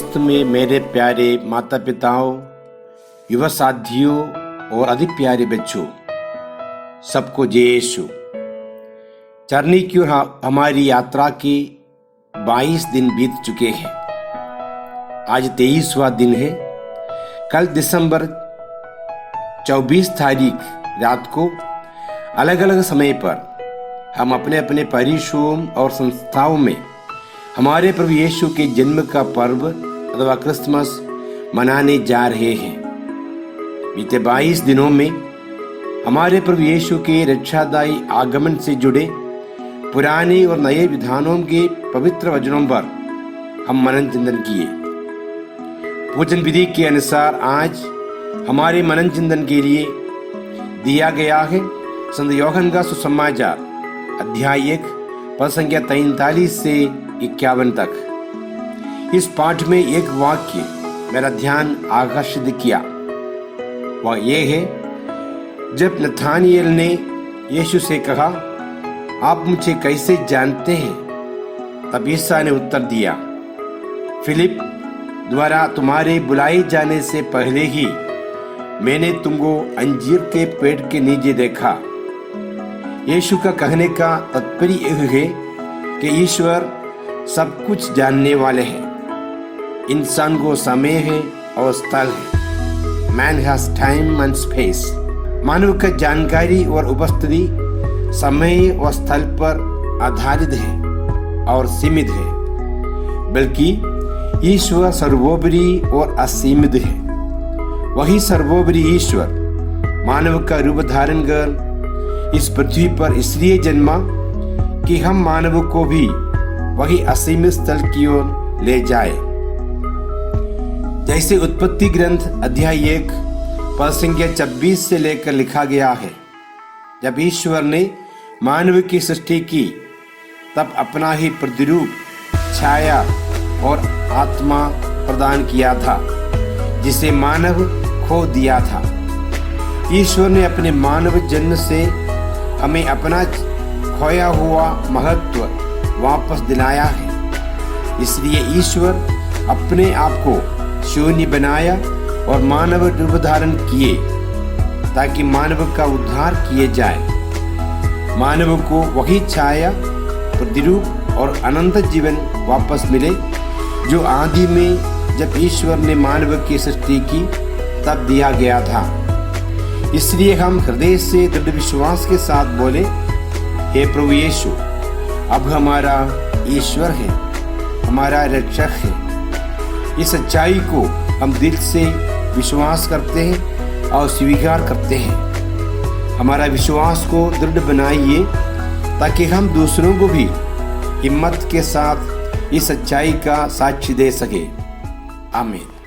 दोस्त में मेरे प्यारे माता पिताओं, युवा साथियों और अधिक प्यारे बच्चों, सबको जय यीशु। चरनी की ओर हमारी यात्रा के 22 दिन बीत चुके हैं। आज 23वां दिन है। कल दिसंबर 24 तारीख रात को अलग अलग समय पर हम अपने अपने परिश्रम और संस्थाओं में हमारे प्रभु यीशु के जन्म का पर्व अथवा क्रिसमस मनाने जा रहे हैं। बीते 22 दिनों में हमारे प्रभु यीशु के रक्षादायी आगमन से जुड़े पुराने और नए विधानों के पवित्र वचनों पर हम मनन चिंतन किए। पूजन विधि के अनुसार आज हमारे मनन चिंतन के लिए दिया गया है संत यूहन्ना का सुसमाचार अध्याय 1 पद संख्या 43 से 51 तक। इस पाठ में एक वाक्य मेरा ध्यान आकर्षित किया। वह ये है, जब नथानिएल ने यीशु से कहा, आप मुझे कैसे जानते हैं? तब ईसा ने उत्तर दिया, फिलिप द्वारा तुम्हारे बुलाए जाने से पहले ही मैंने तुमको अंजीर के पेड़ के नीचे देखा। यीशु का कहने का तात्पर्य यह है कि ईश्वर सब कुछ जानने वाले हैं। इंसान को समय है और स्थल है। Man has time and space. मानव का जानकारी और उपस्थिति समय और स्थल पर आधारित है और सीमित है, बल्कि ईश्वर सर्वोपरि और असीमित है। वही सर्वोपरि ईश्वर मानव का रूप धारण कर इस पृथ्वी पर इसलिए जन्मा कि हम मानव को भी वही असीमित स्थल की ओर ले जाए। जैसे उत्पत्ति ग्रंथ अध्याय 1 पद संख्या 26 से लेकर लिखा गया है, जब ईश्वर ने मानव की सृष्टि की तब अपना ही प्रतिरूप, छाया और आत्मा प्रदान किया था, जिसे मानव खो दिया था। ईश्वर ने अपने मानव जन्म से हमें अपना खोया हुआ महत्व वापस दिलाया है। इसलिए ईश्वर अपने आप को शून्य बनाया और मानव रूप धारण किए ताकि मानव का उद्धार किए जाए। मानव को वही छाया, प्रतिरूप और अनंत जीवन वापस मिले जो आदि में जब ईश्वर ने मानव की सृष्टि की तब दिया गया था। इसलिए हम हृदय से दृढ़ विश्वास के साथ बोले, हे प्रभु यीशु, अब हमारा ईश्वर है, हमारा रक्षक है। इस सच्चाई को हम दिल से विश्वास करते हैं और स्वीकार करते हैं। हमारा विश्वास को दृढ़ बनाइए ताकि हम दूसरों को भी हिम्मत के साथ इस सच्चाई का साक्ष्य दे सके। आमीन।